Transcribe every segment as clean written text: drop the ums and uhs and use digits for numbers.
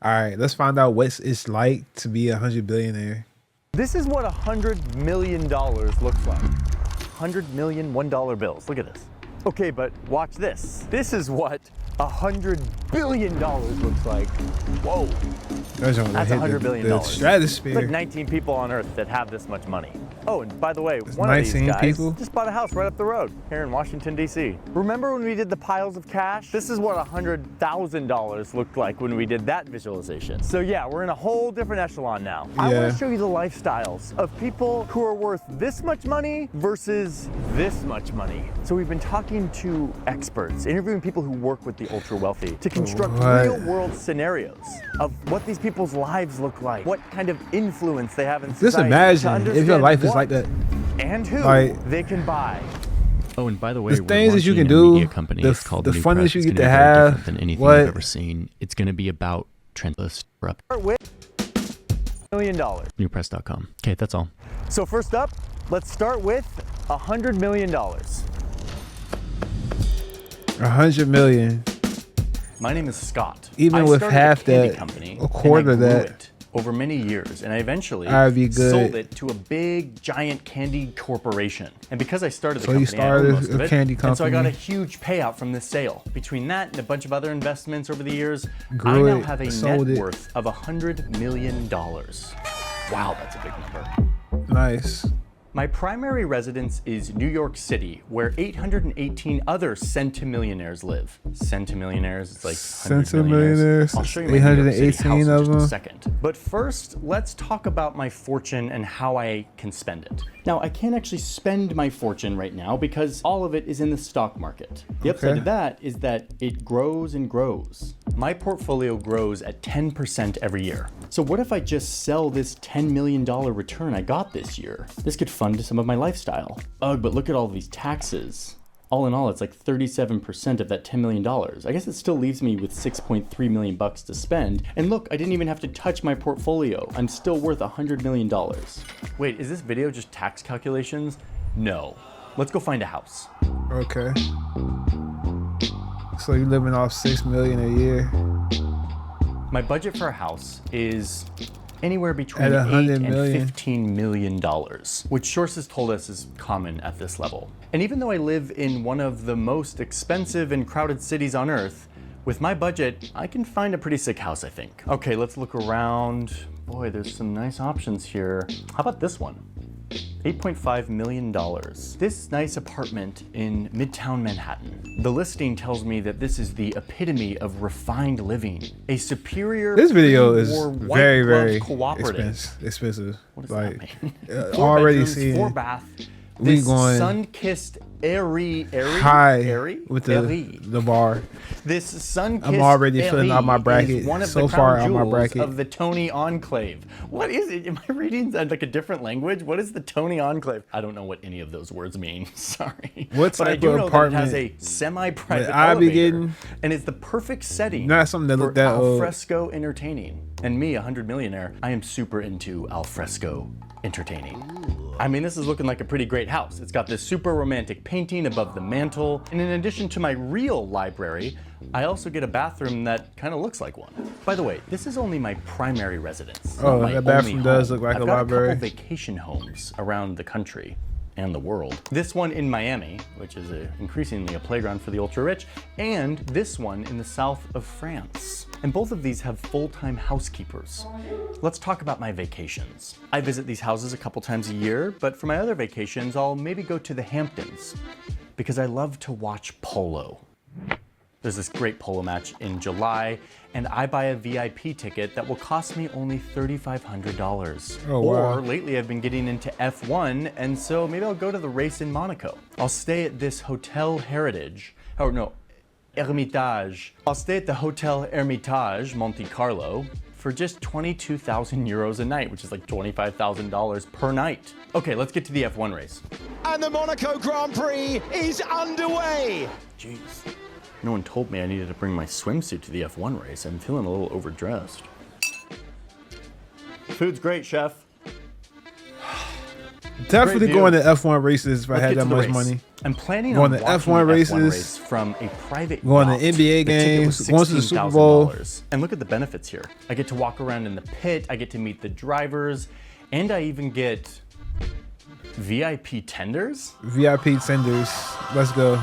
All right, let's find out what it's like to be a 100 billionaire. This is what $100 million looks like. 100 million $1 bills. Look at this. Okay, but watch this. This is what $100 billion looks like. Whoa. That's $100 billion. The stratosphere. There's like 19 people on Earth that have this much money. Oh, and by the way, There's one of these 19 guys people? just bought a house right up the road here in Washington, D.C. Remember when we did the piles of cash? This is what $100,000 looked like when we did that visualization. So yeah, we're in a whole different echelon now. I want to show you the lifestyles of people who are worth this much money versus this much money. So we've been talking to experts, interviewing people who work with the ultra wealthy to construct real world scenarios of what these people's lives look like, what kind of influence they have in society. Just imagine if your life is like that. And who they can buy. Oh, and by the way, the things that you can do, the funness you get to have, than anything I've ever seen. It's going to be about trendless up. Start with $1 million. Newpress.com. Okay, that's all. So first up, let's start with $100 million. 100 million. My name is Scott. Even with half that, a quarter of that, over many years, and I eventually sold it to a big, giant candy corporation. And because I started the so company, you started a candy company. And so I got a huge payout from this sale. Between that and a bunch of other investments over the years, I now have a net worth of $100 million. Wow, that's a big number. Nice. My primary residence is New York City, where 818 other centimillionaires live. Centimillionaires, it's like centimillionaires. I'll show you my 818 of them. In just a second. But first, let's talk about my fortune and how I can spend it. Now, I can't actually spend my fortune right now because all of it is in the stock market. The upside of that is that it grows and grows. My portfolio grows at 10% every year. So what if I just sell this $10 million return I got this year? This could fund some of my lifestyle. Ugh, but look at all these taxes. All in all, it's like 37% of that $10 million. I guess it still leaves me with 6.3 million bucks to spend. And look, I didn't even have to touch my portfolio. I'm still worth $100 million. Wait, is this video just tax calculations? No. Let's go find a house. Okay. So you're living off 6 million a year. My budget for a house is anywhere between at $8 and $15 million, which sources told us is common at this level. And even though I live in one of the most expensive and crowded cities on Earth, with my budget, I can find a pretty sick house, I think. Okay, let's look around. Boy, there's some nice options here. How about this one? $8.5 million. This nice apartment in Midtown Manhattan. The listing tells me that this is the epitome of refined living. A superior This video is very, very cooperative. expensive. What does like, that mean? Already bedrooms, seeing 4 bath. We This going sun-kissed airy high with the bar. This sun-kissed I'm already filling out my bracket. One of so the far crown on my jewels bracket of the Tony Enclave. What is it? Am I reading like a different language? What is the Tony Enclave? I don't know what any of those words mean. Sorry. What but I type do of know that it apartment has a semi-private I be elevator, getting? and it's the perfect setting Not something that for look that old. alfresco entertaining. And me, 100 millionaire, I am super into alfresco entertaining. I mean, this is looking like a pretty great house. It's got this super romantic painting above the mantle. And in addition to my real library, I also get a bathroom that kind of looks like one. By the way, this is only my primary residence. Oh, that bathroom does look like a library. I've got a couple vacation homes around the country and the world. This one in Miami, which is increasingly a playground for the ultra-rich, and this one in the south of France. And both of these have full-time housekeepers. Let's talk about my vacations. I visit these houses a couple times a year, but for my other vacations, I'll maybe go to the Hamptons because I love to watch polo. There's this great polo match in July, and I buy a VIP ticket that will cost me only $3,500. Oh, wow. Or lately I've been getting into F1, and so maybe I'll go to the race in Monaco. I'll stay at this Hotel Heritage, oh no, Hermitage. I'll stay at the Hotel Hermitage, Monte Carlo, for just 22,000 euros a night, which is like $25,000 per night. Okay, let's get to the F1 race. And the Monaco Grand Prix is underway. Jeez. No one told me I needed to bring my swimsuit to the F1 race. I'm feeling a little overdressed. Food's great, chef. Definitely going to F1 races if I had that much money. I'm planning going on to watching F1 the races, F1 race from a private going yacht. to NBA games, going to the Super Bowl. And look at the benefits here. I get to walk around in the pit, I get to meet the drivers, and I even get VIP tenders? VIP tenders. Let's go.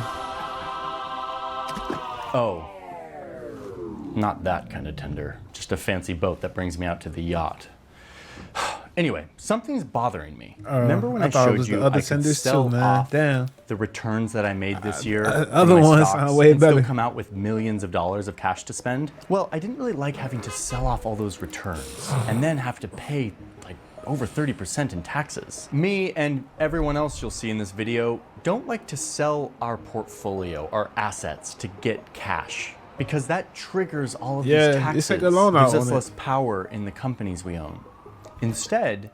Oh. Not that kind of tender. Just a fancy boat that brings me out to the yacht. Anyway, something's bothering me. Remember when I showed you I could sell off the returns that I made this year? Other ones are way better. Still come out with millions of dollars of cash to spend? Well, I didn't really like having to sell off all those returns and then have to pay like over 30% in taxes. Me and everyone else you'll see in this video don't like to sell our portfolio, our assets, to get cash. Because that triggers all of these taxes. It's like a loan out. Gives us less power in the companies we own. Instead,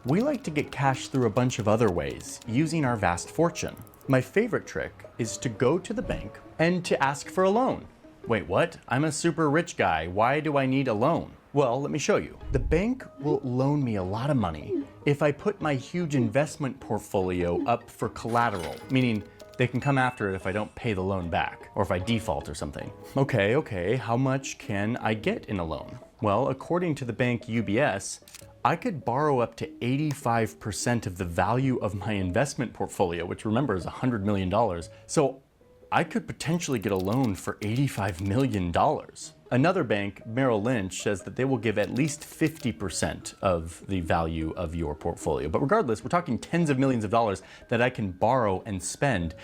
we like to get cash through a bunch of other ways, using our vast fortune. My favorite trick is to go to the bank and to ask for a loan. Wait, what? I'm a super rich guy. Why do I need a loan? Well, let me show you. The bank will loan me a lot of money if I put my huge investment portfolio up for collateral, meaning they can come after it if I don't pay the loan back, or if I default or something. Okay, how much can I get in a loan? Well, according to the bank UBS, I could borrow up to 85% of the value of my investment portfolio, which remember is $100 million. So I could potentially get a loan for $85 million. Another bank, Merrill Lynch, says that they will give at least 50% of the value of your portfolio. But regardless, we're talking tens of millions of dollars that I can borrow and spend.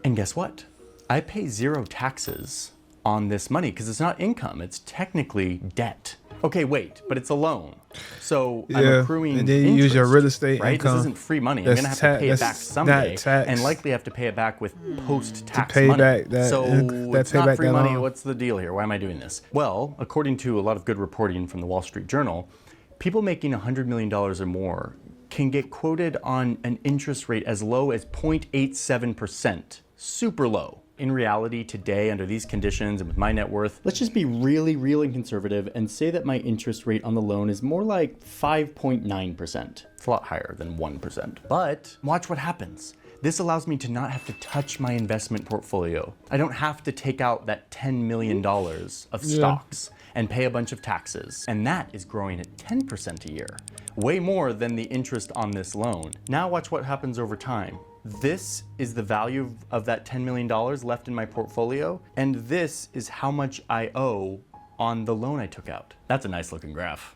And guess what? I pay zero taxes on this money because it's not income, it's technically debt. Okay, wait, but it's a loan. So I'm accruing and then you interest, use your real estate right? income. This isn't free money. I'm gonna have to pay it back someday, and likely have to pay it back with post-tax money. Back that, so it's not free money. Loan. What's the deal here? Why am I doing this? Well, according to a lot of good reporting from the Wall Street Journal, people making $100 million or more can get quoted on an interest rate as low as 0.87%. Super low. In reality, today, under these conditions and with my net worth, let's just be really, really conservative and say that my interest rate on the loan is more like 5.9%. It's a lot higher than 1%. But watch what happens. This allows me to not have to touch my investment portfolio. I don't have to take out that $10 million of stocks and pay a bunch of taxes. And that is growing at 10% a year. Way more than the interest on this loan. Now watch what happens over time. This is the value of that $10 million left in my portfolio, and this is how much I owe on the loan I took out. That's a nice looking graph.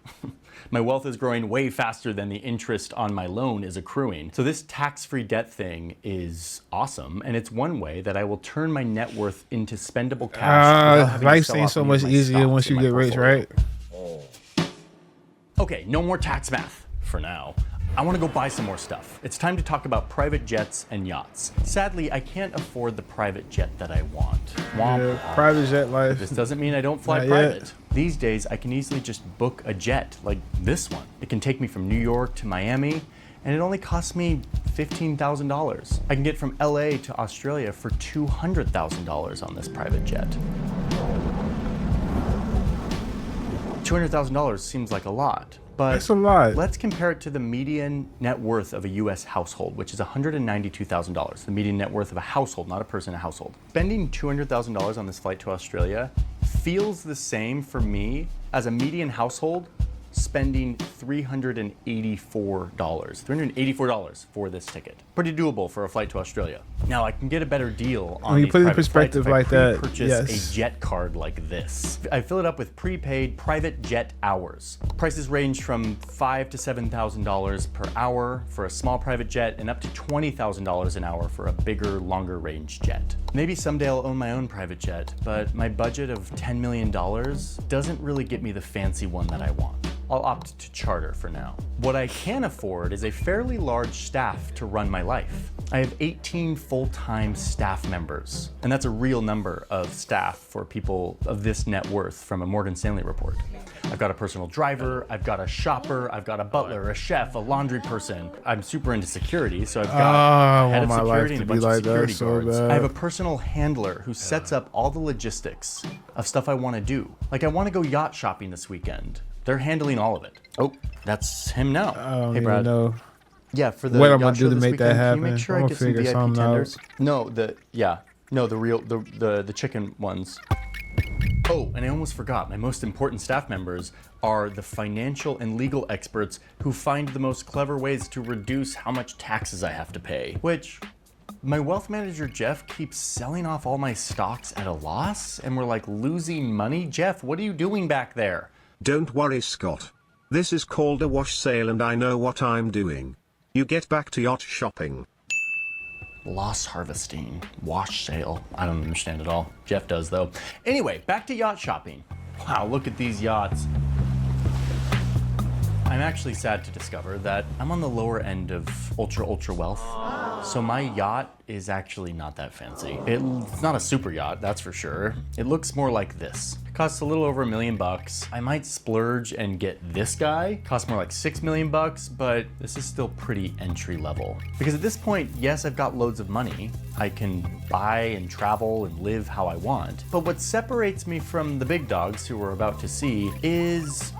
My wealth is growing way faster than the interest on my loan is accruing. So this tax-free debt thing is awesome, and it's one way that I will turn my net worth into spendable cash. Life seems so much easier once you get rich, right? Okay, no more tax math for now. I want to go buy some more stuff. It's time to talk about private jets and yachts. Sadly, I can't afford the private jet that I want. Private jet life. But this doesn't mean I don't fly private. These days, I can easily just book a jet like this one. It can take me from New York to Miami, and it only costs me $15,000. I can get from LA to Australia for $200,000 on this private jet. $200,000 seems like a lot. But that's a lot. Let's compare it to the median net worth of a US household, which is $192,000. The median net worth of a household, not a person, a household. Spending $200,000 on this flight to Australia feels the same for me as a median household spending $384 for this ticket. Pretty doable for a flight to Australia. Now I can get a better deal on these private flights if I purchase a jet card like this. I fill it up with prepaid private jet hours. Prices range from $5,000 to $7,000 per hour for a small private jet and up to $20,000 an hour for a bigger, longer range jet. Maybe someday I'll own my own private jet, but my budget of $10 million doesn't really get me the fancy one that I want. I'll opt to charter for now. What I can afford is a fairly large staff to run my life. I have 18 full-time staff members, and that's a real number of staff for people of this net worth from a Morgan Stanley report. I've got a personal driver, I've got a shopper, I've got a butler, a chef, a laundry person. I'm super into security, so I've got a head of security and a bunch of security guards. I have a personal handler who sets up all the logistics of stuff I want to do. Like I want to go yacht shopping this weekend. They're handling all of it. Oh, that's him now. I don't hey, Brad. even know. Yeah, for the what I'm yacht gonna do show to this make that weekend, happen. Can you make sure I'm I gonna get some figure VIP something tenders? out. No, the chicken ones. Oh, and I almost forgot, my most important staff members are the financial and legal experts who find the most clever ways to reduce how much taxes I have to pay. Which, my wealth manager, Jeff, keeps selling off all my stocks at a loss, and we're like losing money. Jeff, what are you doing back there? Don't worry, Scott. This is called a wash sale and I know what I'm doing. You get back to yacht shopping. Loss harvesting, wash sale. I don't understand it all. Jeff does though. Anyway, back to yacht shopping. Wow, look at these yachts. I'm actually sad to discover that I'm on the lower end of ultra wealth. So my yacht is actually not that fancy. It's not a super yacht, that's for sure. It looks more like this. It costs a little over $1 million. I might splurge and get this guy. Costs more like $6 million, but this is still pretty entry level. Because at this point, yes, I've got loads of money. I can buy and travel and live how I want. But what separates me from the big dogs who we're about to see is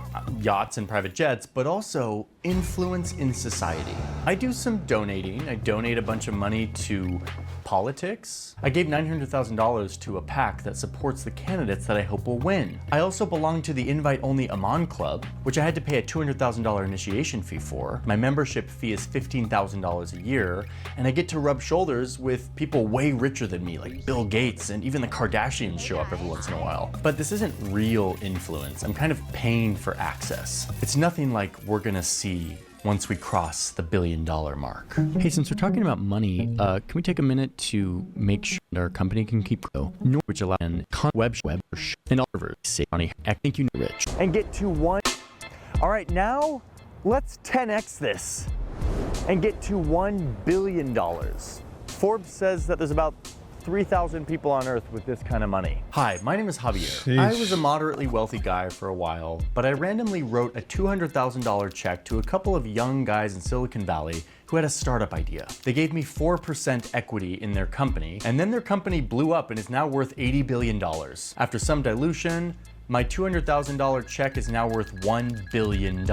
yachts and private jets, but also influence in society. I do some donating. I donate a bunch of money to politics. I gave $900,000 to a PAC that supports the candidates that I hope will win. I also belong to the invite-only Aman Club, which I had to pay a $200,000 initiation fee for. My membership fee is $15,000 a year, and I get to rub shoulders with people way richer than me, like Bill Gates, and even the Kardashians show up every once in a while. But this isn't real influence. I'm kind of paying for access. It's nothing like we're gonna see once we cross the $1 billion mark. Hey, since we're talking about money, can we take a minute to make sure that our company can keep growing, which allows web and all servers say money. I think you know rich. And get to one. All right, now let's 10x this and get to $1 billion. Forbes says that there's about 3,000 people on Earth with this kind of money. Hi, my name is Javier. Sheesh. I was a moderately wealthy guy for a while, but I randomly wrote a $200,000 check to a couple of young guys in Silicon Valley who had a startup idea. They gave me 4% equity in their company, and then their company blew up and is now worth $80 billion. After some dilution, my $200,000 check is now worth $1 billion.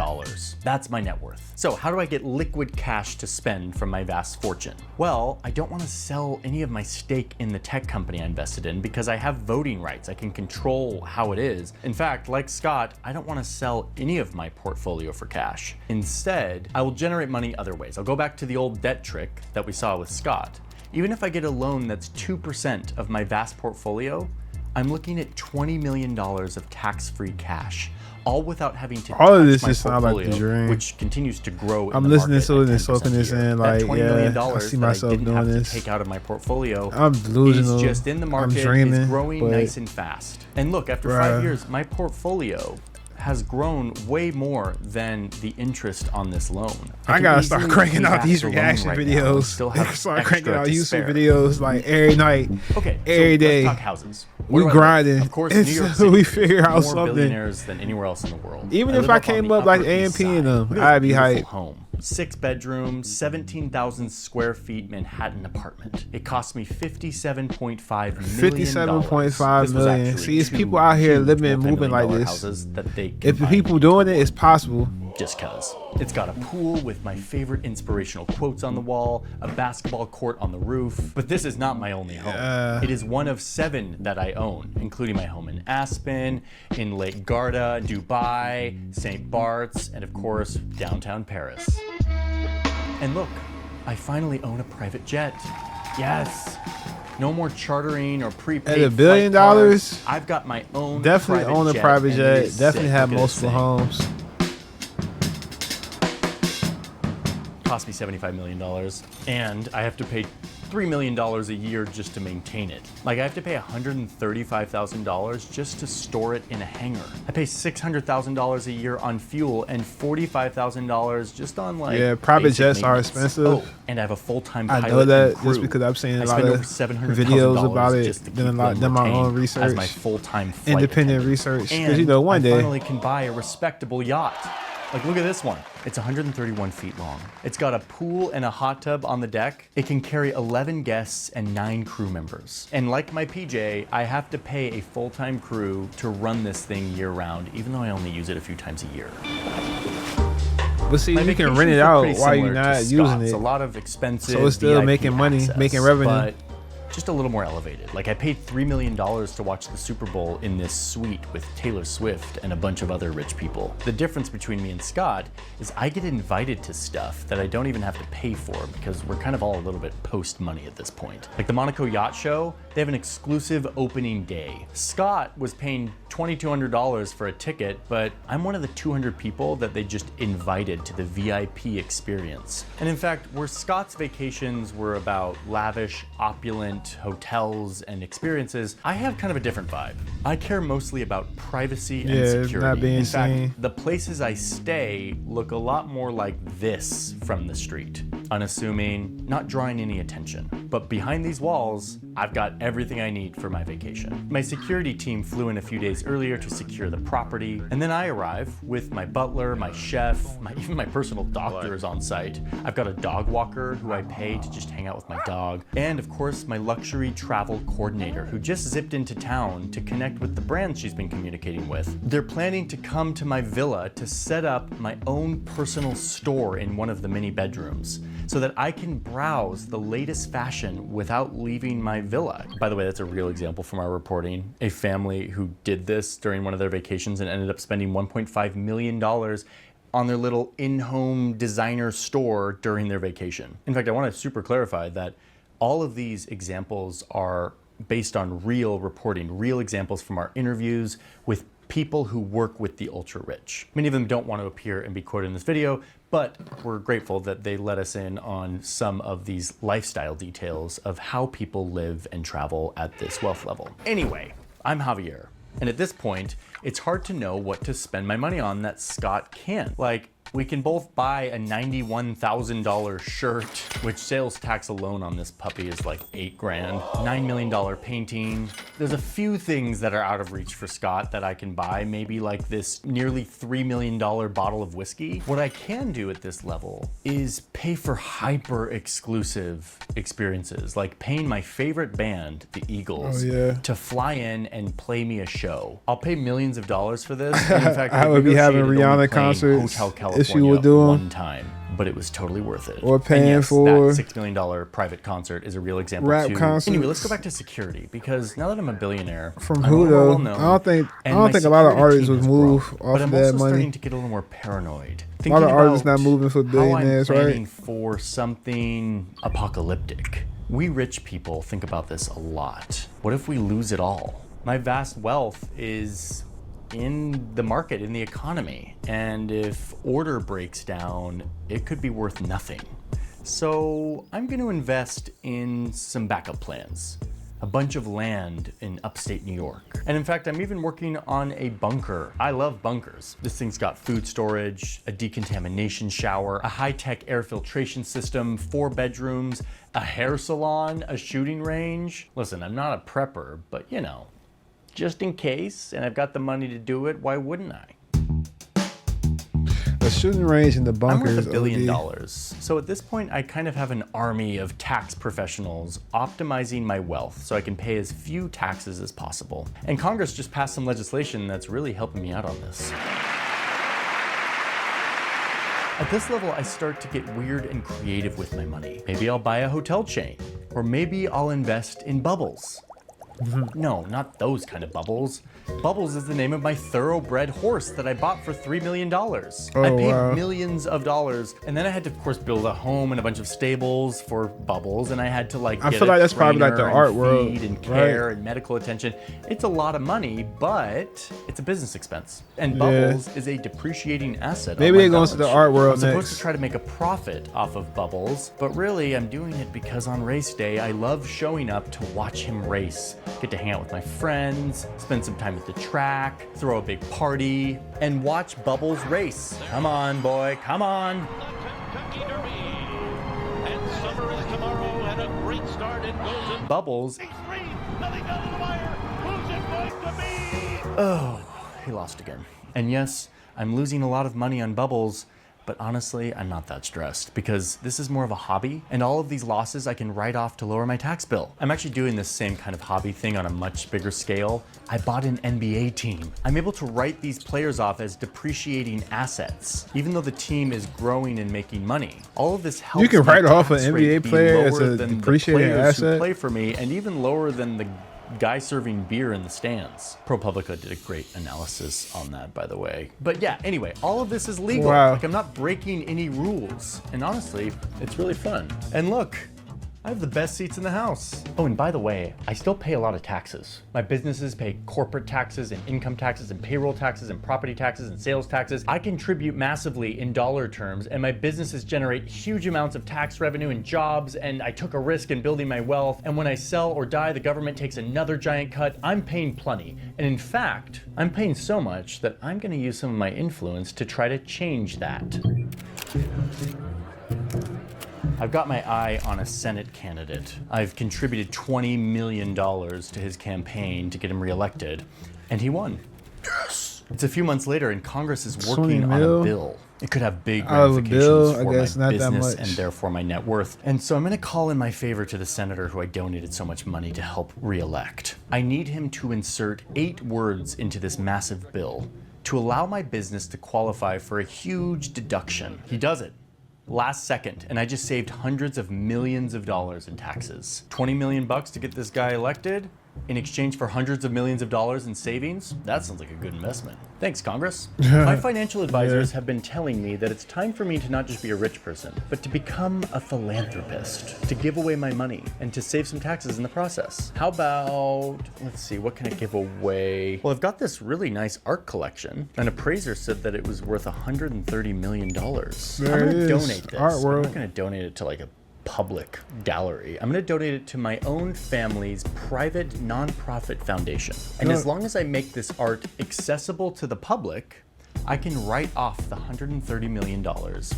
That's my net worth. So how do I get liquid cash to spend from my vast fortune? Well, I don't want to sell any of my stake in the tech company I invested in because I have voting rights. I can control how it is. In fact, like Scott, I don't want to sell any of my portfolio for cash. Instead, I will generate money other ways. I'll go back to the old debt trick that we saw with Scott. Even if I get a loan that's 2% of my vast portfolio, I'm looking at $20 million of tax-free cash, all without having to all of this touch my just sound like the portfolio, dream. which continues to grow. I'm in the listening market to it at and 10% soaking this a year. in, That like, $20 million yeah, I see that myself I didn't doing have this. to take out of my portfolio I'm delusional. is just in the market. I'm dreaming, it's growing but nice and fast. And look, after 5 years, my portfolio has grown way more than the interest on this loan. I can gotta start easily cranking pay out back these the loan reaction right now and videos. still have Start cranking extra out to YouTube spare. videos like every night. Okay, every so day. let's talk houses. We Where do I live? grinding. Of course, And New York so City we is figure out more something. billionaires than anywhere else in the world. Even I if live I up on came the up like Upper East AMP and Side. them, Look at this I'd be beautiful hyped. home. 6 bedrooms, 17,000 square feet Manhattan apartment. It cost me $57.5 million. $57.5 million. See, it's people out here living and moving like this. Houses that they If the combine people doing it, it's possible. just cuz. It's got a pool with my favorite inspirational quotes on the wall, a basketball court on the roof. But this is not my only home. It is one of 7 that I own, including my home in Aspen, in Lake Garda, Dubai, St. Bart's, and of course, downtown Paris. And look, I finally own a private jet. Yes. No more chartering or prepaid. At $1 billion, flight cards. I've got my own definitely private own a jet, private and it jet. is Definitely sick. have Look at this multiple thing. homes. Cost me $75 million, and I have to pay $3 million a year just to maintain it. Like, I have to pay $135,000 just to store it in a hangar. I pay $600,000 a year on fuel and $45,000 just on, like, Yeah, private basic jets are maintenance. expensive. Oh, and I have a full-time I pilot know that and crew. just because I've seen a I lot spend of over $700,000 videos about it, just to done a keep lot, them done my own retained research, as my full-time flight independent attendant. research. Because And you know, one I day, finally can buy a respectable yacht. Like, look at this one. It's 131 feet long. It's got a pool and a hot tub on the deck. It can carry 11 guests and 9 crew members. And like my PJ, I have to pay a full-time crew to run this thing year-round, even though I only use it a few times a year. But see, My you can vacations rent it were out pretty while you're similar to not using Scott's. it. A lot of expensive So it's still VIP making money, access, making revenue. but just a little more elevated. Like I paid $3 million to watch the Super Bowl in this suite with Taylor Swift and a bunch of other rich people. The difference between me and Scott is I get invited to stuff that I don't even have to pay for because we're kind of all a little bit post money at this point. Like the Monaco Yacht Show, they have an exclusive opening day. Scott was paying $2,200 for a ticket, but I'm one of the 200 people that they just invited to the VIP experience. And in fact, where Scott's vacations were about lavish, opulent hotels and experiences, I have kind of a different vibe. I care mostly about privacy and security. Not being in fact, seen. the places I stay look a lot more like this from the street. Unassuming, not drawing any attention. But behind these walls, I've got everything I need for my vacation. My security team flew in a few days earlier to secure the property, and then I arrive with my butler, my chef, even my personal doctor is on site. I've got a dog walker who I pay to just hang out with my dog, and of course my luxury travel coordinator who just zipped into town to connect with the brand she's been communicating with. They're planning to come to my villa to set up my own personal store in one of the mini bedrooms so that I can browse the latest fashion without leaving my villa. By the way, that's a real example from our reporting. A family who did this during one of their vacations and ended up spending $1.5 million on their little in-home designer store during their vacation. In fact, I want to super clarify that all of these examples are based on real reporting, real examples from our interviews with people who work with the ultra rich. Many of them don't want to appear and be quoted in this video, but we're grateful that they let us in on some of these lifestyle details of how people live and travel at this wealth level. Anyway, I'm Javier, and at this point, it's hard to know what to spend my money on that Scott can't. Like, we can both buy a $91,000 shirt, which sales tax alone on this puppy is like $8 grand, $9 million painting. There's a few things that are out of reach for Scott that I can buy, maybe like this nearly $3 million bottle of whiskey. What I can do at this level is pay for hyper exclusive experiences, like paying my favorite band, the Eagles, to fly in and play me a show. I'll pay millions of dollars for this. And in fact, I would be having Rihanna concerts. Hotel California if you would do one time, but it was totally worth it. Or paying yes, for that $6 million private concert is a real example rap too. concerts. Anyway, let's go back to security because now that I'm a billionaire, from I'm who more though? well-known, I don't think and a lot of my artists security would team move is broke, off but of I'm that also money. starting to get a little more paranoid. A lot of artists not about moving for billionaires, how I'm planning right? for something apocalyptic. We rich people think about this a lot. What if we lose it all? My vast wealth is in the market, in the economy. And if order breaks down, it could be worth nothing. So I'm going to invest in some backup plans. A bunch of land in upstate New York. And in fact, I'm even working on a bunker. I love bunkers. This thing's got food storage, a decontamination shower, a high-tech air filtration system, 4 bedrooms, a hair salon, a shooting range. Listen, I'm not a prepper, but you know, just in case, and I've got the money to do it, why wouldn't I? The shooting range in the bunkers. I'm worth $1 billion. So at this point, I kind of have an army of tax professionals optimizing my wealth so I can pay as few taxes as possible. And Congress just passed some legislation that's really helping me out on this. At this level, I start to get weird and creative with my money. Maybe I'll buy a hotel chain, or maybe I'll invest in bubbles. No, not those kind of bubbles. Bubbles is the name of my thoroughbred horse that I bought for $3 million. I paid millions of dollars, and then I had to, of course, build a home and a bunch of stables for Bubbles, and I had to I feel like that's probably like the art world, feed and care and medical attention. It's a lot of money, but it's a business expense, and Bubbles is a depreciating asset. Maybe it goes to the art world next. I'm supposed to try to make a profit off of Bubbles, but really I'm doing it because on race day I love showing up to watch him race, get to hang out with my friends, spend some time at the track, throw a big party, and watch Bubbles race. Come on, boy, come on. Bubbles. Oh, he lost again. And yes, I'm losing a lot of money on Bubbles, but but honestly, I'm not that stressed because this is more of a hobby, and all of these losses I can write off to lower my tax bill. I'm actually doing this same kind of hobby thing on a much bigger scale. I bought an NBA team. I'm able to write these players off as depreciating assets, even though the team is growing and making money. All of this helps. You can write off an tax rate NBA be player as lower a than the depreciating players who asset. play for me, and even lower than the guy serving beer in the stands. ProPublica did a great analysis on that, by the way. But yeah, anyway, all of this is legal. Wow. Like, I'm not breaking any rules. And honestly, it's really fun. And look, I have the best seats in the house. Oh, and by the way, I still pay a lot of taxes. My businesses pay corporate taxes and income taxes and payroll taxes and property taxes and sales taxes. I contribute massively in dollar terms, and my businesses generate huge amounts of tax revenue and jobs, and I took a risk in building my wealth. And when I sell or die, the government takes another giant cut. I'm paying plenty. And in fact, I'm paying so much that I'm gonna use some of my influence to try to change that. I've got my eye on a Senate candidate. I've contributed $20 million to his campaign to get him reelected, and he won. Yes! It's a few months later, and Congress is working on a bill. It could have big ramifications for my business and therefore my net worth. And so I'm gonna call in my favor to the senator who I donated so much money to help reelect. I need him to insert 8 words into this massive bill to allow my business to qualify for a huge deduction. He does it. Last second, and I just saved hundreds of millions of dollars in taxes. 20 million bucks to get this guy elected in exchange for hundreds of millions of dollars in savings? That sounds like a good investment. Thanks, Congress. My financial advisors have been telling me that it's time for me to not just be a rich person, but to become a philanthropist, to give away my money and to save some taxes in the process. How about, let's see, what can I give away? Well, I've got this really nice art collection. An appraiser said that it was worth $130 million. I'm gonna donate this. I'm not gonna donate it to like a public gallery. I'm gonna donate it to my own family's private nonprofit foundation. And as long as I make this art accessible to the public, I can write off the $130 million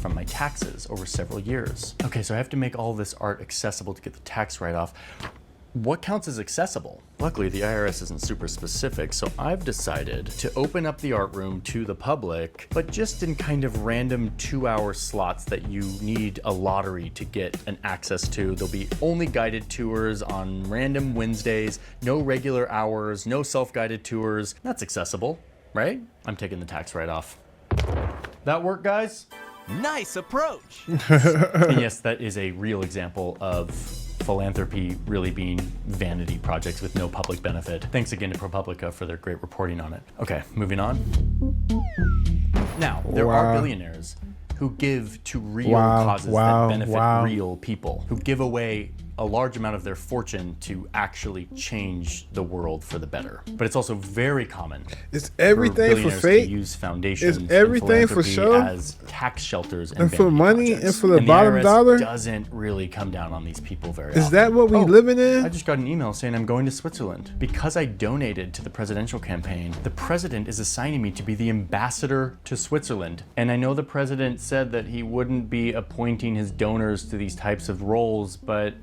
from my taxes over several years. Okay, so I have to make all this art accessible to get the tax write-off. What counts as accessible? Luckily, the IRS isn't super specific, so I've decided to open up the art room to the public, but just in kind of random 2-hour slots that you need a lottery to get an access to. There'll be only guided tours on random Wednesdays, no regular hours, no self-guided tours. That's accessible, right? I'm taking the tax write-off. That work, guys? Nice approach. And yes, that is a real example of philanthropy really being vanity projects with no public benefit. Thanks again to ProPublica for their great reporting on it. Okay, moving on. Now, there are billionaires who give to real causes that benefit real people, who give away a large amount of their fortune to actually change the world for the better. But it's also very common It's everything for billionaires to use foundations It's everything for and show as tax shelters and for vanity money projects. and for the And bottom IRS dollar? doesn't really come down on these people very Is often. that what we living in? I just got an email saying I'm going to Switzerland. Because I donated to the presidential campaign, the president is assigning me to be the ambassador to Switzerland. And I know the president said that he wouldn't be appointing his donors to these types of roles, but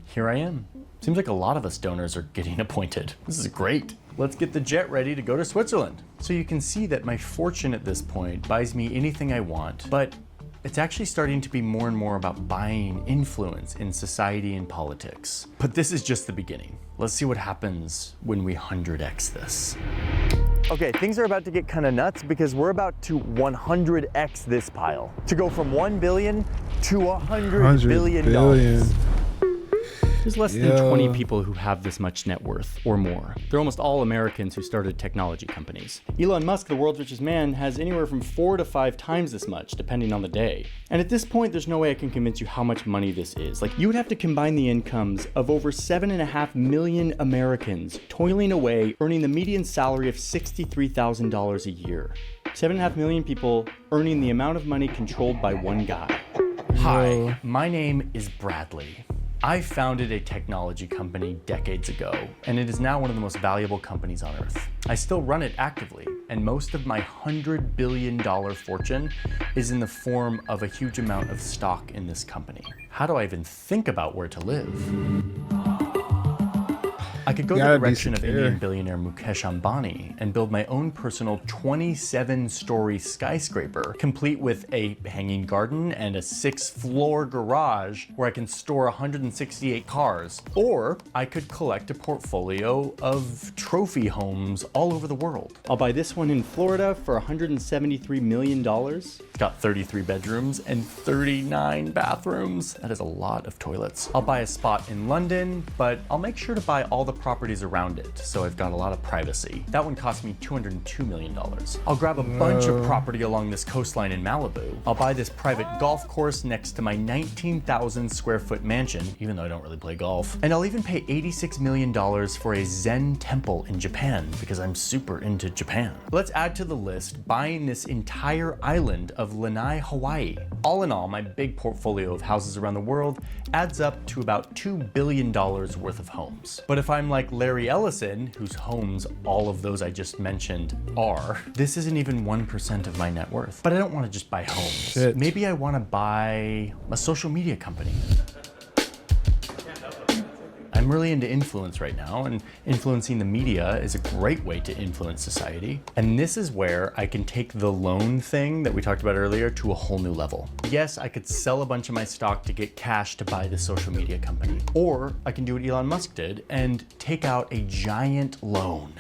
here I am. Seems like a lot of us donors are getting appointed. This is great. Let's get the jet ready to go to Switzerland. So you can see that my fortune at this point buys me anything I want, but it's actually starting to be more and more about buying influence in society and politics. But this is just the beginning. Let's see what happens when we 100x this. Okay, things are about to get kind of nuts because we're about to 100x this pile. To go from 1 billion to $100 billion. There's less than 20 people who have this much net worth or more. They're almost all Americans who started technology companies. Elon Musk, the world's richest man, has anywhere from 4 to 5 times this much, depending on the day. And at this point, there's no way I can convince you how much money this is. Like, you would have to combine the incomes of over 7.5 million Americans toiling away, earning the median salary of $63,000 a year. 7.5 million people earning the amount of money controlled by one guy. Hi, my name is Bradley. I founded a technology company decades ago, and it is now one of the most valuable companies on earth. I still run it actively, and most of my $100 billion fortune is in the form of a huge amount of stock in this company. How do I even think about where to live? I could go the direction of Indian billionaire Mukesh Ambani and build my own personal 27-story skyscraper, complete with a hanging garden and a 6-floor garage where I can store 168 cars. Or I could collect a portfolio of trophy homes all over the world. I'll buy this one in Florida for $173 million. It's got 33 bedrooms and 39 bathrooms. That is a lot of toilets. I'll buy a spot in London, but I'll make sure to buy all the properties around it, so I've got a lot of privacy. That one cost me $202 million. I'll grab a bunch of property along this coastline in Malibu. I'll buy this private golf course next to my 19,000 square foot mansion, even though I don't really play golf. And I'll even pay $86 million for a Zen temple in Japan, because I'm super into Japan. Let's add to the list buying this entire island of Lanai, Hawaii. All in all, my big portfolio of houses around the world adds up to about $2 billion worth of homes. But if I'm like Larry Ellison, whose homes all of those I just mentioned are, this isn't even 1% of my net worth. But I don't want to just buy homes. Shit. Maybe I want to buy a social media company. I'm really into influence right now, and influencing the media is a great way to influence society. And this is where I can take the loan thing that we talked about earlier to a whole new level. Yes, I could sell a bunch of my stock to get cash to buy the social media company. Or I can do what Elon Musk did and take out a giant loan,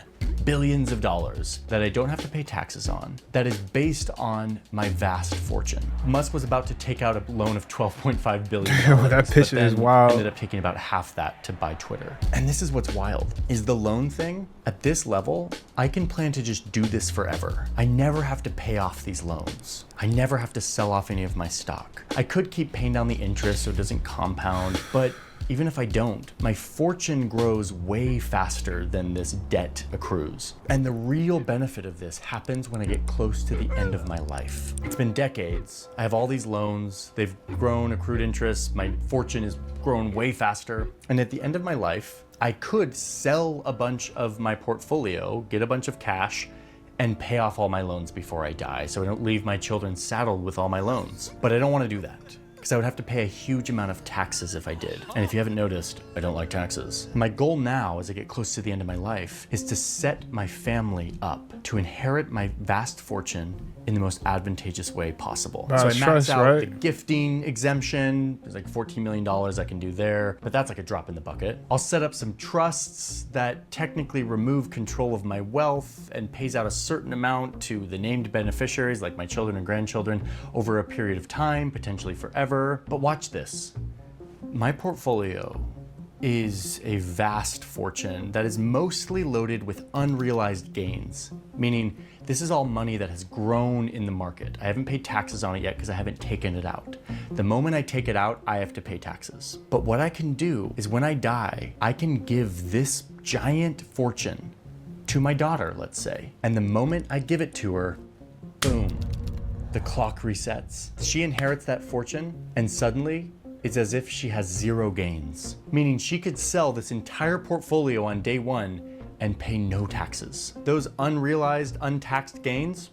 billions of dollars, that I don't have to pay taxes on, that is based on my vast fortune. Musk was about to take out a loan of $12.5 billion. That picture is wild. Ended up taking about half that to buy Twitter. And this is what's wild, is the loan thing, at this level, I can plan to just do this forever. I never have to pay off these loans. I never have to sell off any of my stock. I could keep paying down the interest so it doesn't compound, but even if I don't, my fortune grows way faster than this debt accrues. And the real benefit of this happens when I get close to the end of my life. It's been decades. I have all these loans. They've grown, accrued interest. My fortune has grown way faster. And at the end of my life, I could sell a bunch of my portfolio, get a bunch of cash, and pay off all my loans before I die, so I don't leave my children saddled with all my loans. But I don't want to do that, because I would have to pay a huge amount of taxes if I did. And if you haven't noticed, I don't like taxes. My goal now, as I get close to the end of my life, is to set my family up to inherit my vast fortune in the most advantageous way possible. So I maxed out the gifting exemption. There's like $14 million I can do there, but that's like a drop in the bucket. I'll set up some trusts that technically remove control of my wealth and pays out a certain amount to the named beneficiaries, like my children and grandchildren, over a period of time, potentially forever. But watch this. My portfolio is a vast fortune that is mostly loaded with unrealized gains, meaning this is all money that has grown in the market. I haven't paid taxes on it yet because I haven't taken it out. The moment I take it out, I have to pay taxes. But what I can do is when I die, I can give this giant fortune to my daughter, let's say. And the moment I give it to her, boom, the clock resets. She inherits that fortune, and suddenly, it's as if she has zero gains, meaning she could sell this entire portfolio on day one and pay no taxes. Those unrealized, untaxed gains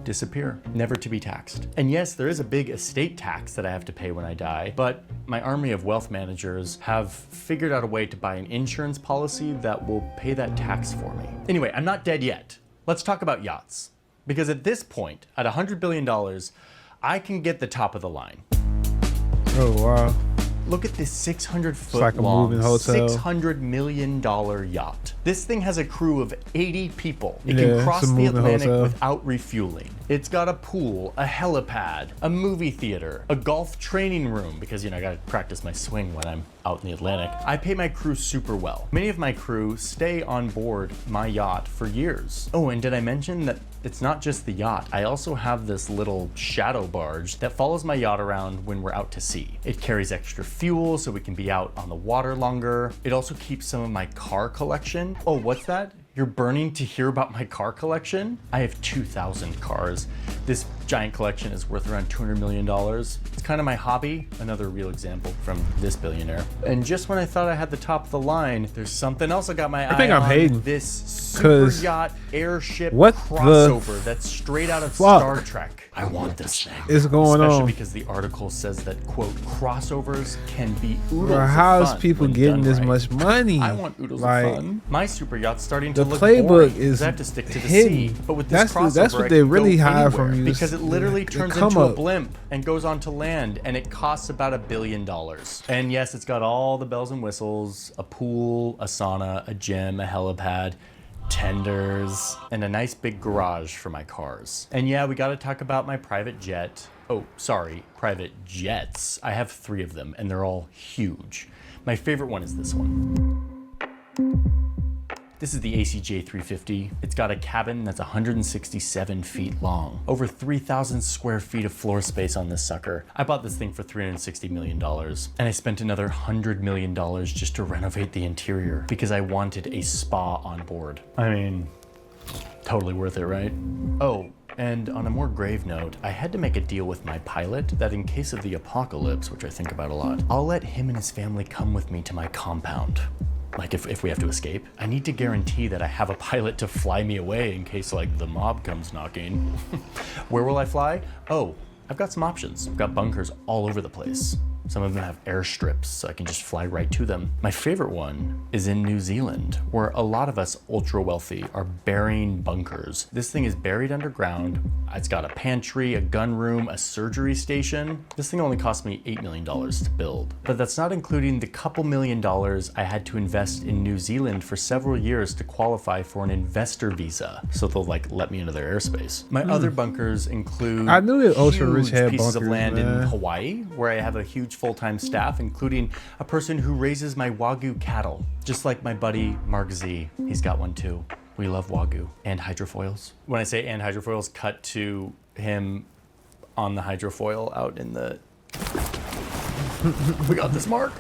disappear, never to be taxed. And yes, there is a big estate tax that I have to pay when I die, but my army of wealth managers have figured out a way to buy an insurance policy that will pay that tax for me. Anyway, I'm not dead yet. Let's talk about yachts. Because at this point, at $100 billion, I can get the top of the line. Oh, wow. Look at this 600-foot long, $600 million yacht. This thing has a crew of 80 people. It can cross the Atlantic without refueling. It's got a pool, a helipad, a movie theater, a golf training room, because, I gotta practice my swing when I'm out in the Atlantic. I pay my crew super well. Many of my crew stay on board my yacht for years. Oh, and did I mention that it's not just the yacht? I also have this little shadow barge that follows my yacht around when we're out to sea. It carries extra fuel so we can be out on the water longer. It also keeps some of my car collection. Oh, what's that? You're burning to hear about my car collection? I have 2,000 cars. This giant collection is worth around $200 million. It's kind of my hobby. Another real example from this billionaire. And just when I thought I had the top of the line, there's something else I got my eye on. I think I'm hating. This super yacht airship what crossover that's straight out of Star Trek. I want this thing. Is going Especially on? because the article says that, quote, crossovers can be oodles Bro, of how is fun people when getting done this right. much money? I want oodles like, of fun. My super yacht's starting to the look playbook boring is because I have to stick to the hidden. sea. But with this crossover, that's what I they can really go hide anywhere from you. because it literally They turns come into a up. blimp and goes onto land, and it costs about $1 billion. And yes, it's got all the bells and whistles: a pool, a sauna, a gym, a helipad, tenders, and a nice big garage for my cars. And yeah, we gotta talk about my private jet. Oh, sorry, private jets. I have 3 of them, and they're all huge. My favorite one is this one. This is the ACJ 350. It's got a cabin that's 167 feet long. Over 3,000 square feet of floor space on this sucker. I bought this thing for $360 million, and I spent another $100 million just to renovate the interior because I wanted a spa on board. I mean, totally worth it, right? Oh, and on a more grave note, I had to make a deal with my pilot that in case of the apocalypse, which I think about a lot, I'll let him and his family come with me to my compound. Like if we have to escape, I need to guarantee that I have a pilot to fly me away in case like the mob comes knocking. Where will I fly? Oh, I've got some options. I've got bunkers all over the place. Some of them have airstrips, so I can just fly right to them. My favorite one is in New Zealand, where a lot of us ultra wealthy are burying bunkers. This thing is buried underground. It's got a pantry, a gun room, a surgery station. This thing only cost me $8 million to build. But that's not including the couple $1,000,000 I had to invest in New Zealand for several years to qualify for an investor visa. So they'll like let me into their airspace. My other bunkers include I knew that ultra rich huge had pieces of bunkers, land man. in Hawaii, where I have a huge full-time staff, including a person who raises my Wagyu cattle, just like my buddy Mark Z. He's got one too. We love Wagyu and hydrofoils. When I say and hydrofoils, cut to him on the hydrofoil out in the... We got this, Mark.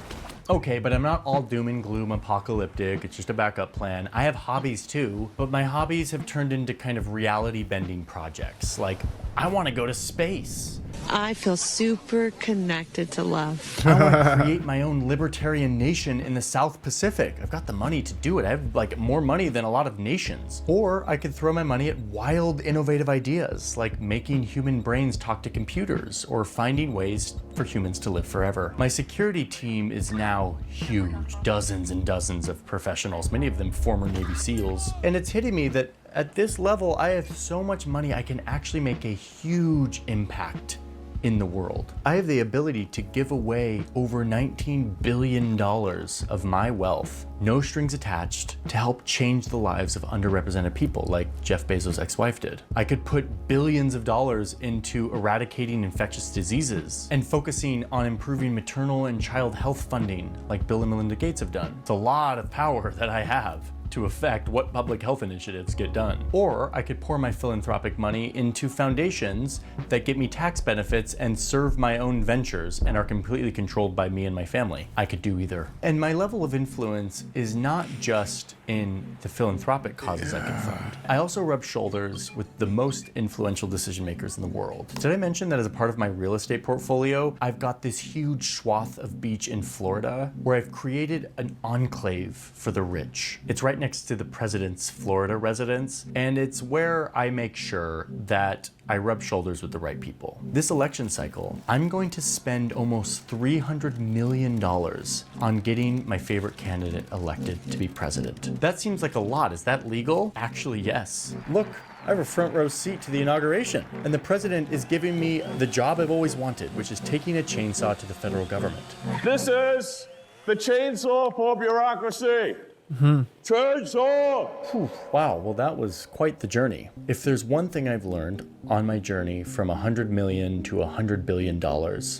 Okay, but I'm not all doom and gloom apocalyptic. It's just a backup plan. I have hobbies too, but my hobbies have turned into kind of reality bending projects. Like, I want to go to space. I feel super connected to love. I want to create my own libertarian nation in the South Pacific. I've got the money to do it. I have like more money than a lot of nations. Or I could throw my money at wild, innovative ideas, like making human brains talk to computers or finding ways for humans to live forever. My security team is now huge, dozens and dozens of professionals, many of them former Navy SEALs. And it's hitting me that at this level, I have so much money, I can actually make a huge impact in the world. I have the ability to give away over $19 billion of my wealth, no strings attached, to help change the lives of underrepresented people like Jeff Bezos' ex-wife did. I could put billions of dollars into eradicating infectious diseases and focusing on improving maternal and child health funding like Bill and Melinda Gates have done. It's a lot of power that I have to affect what public health initiatives get done. Or I could pour my philanthropic money into foundations that get me tax benefits and serve my own ventures and are completely controlled by me and my family. I could do either. And my level of influence is not just in the philanthropic causes I can fund. I also rub shoulders with the most influential decision makers in the world. Did I mention that as a part of my real estate portfolio, I've got this huge swath of beach in Florida where I've created an enclave for the rich. It's right next to the president's Florida residence, and it's where I make sure that I rub shoulders with the right people. This election cycle, I'm going to spend almost $300 million on getting my favorite candidate elected to be president. That seems like a lot. Is that legal? Actually, yes. Look, I have a front row seat to the inauguration, and the president is giving me the job I've always wanted, which is taking a chainsaw to the federal government. This is the chainsaw for bureaucracy. Chainsaw! Whew, wow, well that was quite the journey. If there's one thing I've learned on my journey from 100 million to $100 billion,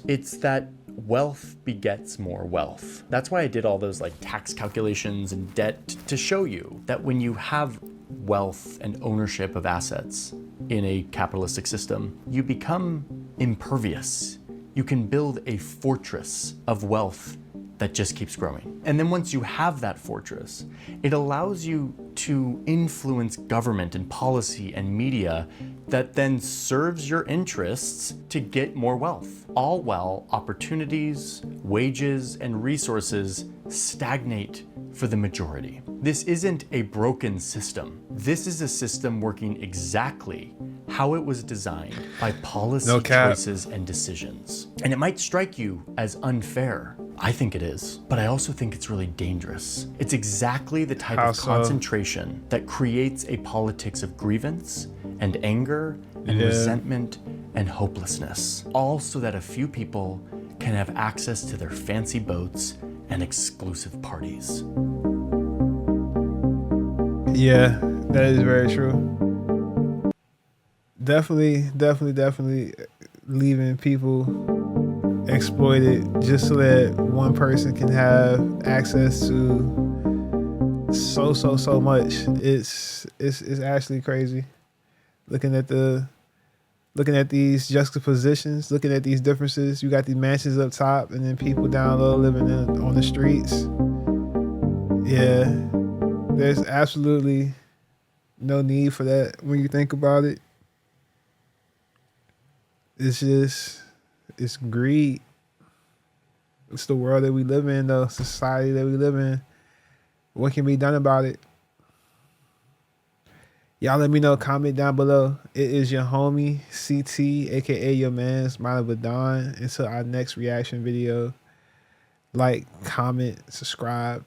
it's that wealth begets more wealth. That's why I did all those like tax calculations and debt to show you that when you have wealth and ownership of assets in a capitalistic system, you become impervious. You can build a fortress of wealth that just keeps growing. And then once you have that fortress, it allows you to influence government and policy and media that then serves your interests to get more wealth, all while opportunities, wages, and resources stagnate for the majority. This isn't a broken system. This is a system working exactly how it was designed by policy choices and decisions. And it might strike you as unfair. I think it is, but I also think it's really dangerous. It's exactly the type of concentration that creates a politics of grievance and anger and resentment and hopelessness, all so that a few people can have access to their fancy boats and exclusive parties. Yeah, that is very true. Definitely leaving people exploited just so that one person can have access to so much. It's actually crazy. Looking at these juxtapositions, looking at these differences. You got these mansions up top and then people down low living on the streets. Yeah, there's absolutely no need for that when you think about it. It's greed. It's the world that we live in, though, society that we live in. What can be done about it? Y'all let me know, comment down below. It is your homie, CT, aka your man's Badon. Until our next reaction video, like, comment, subscribe.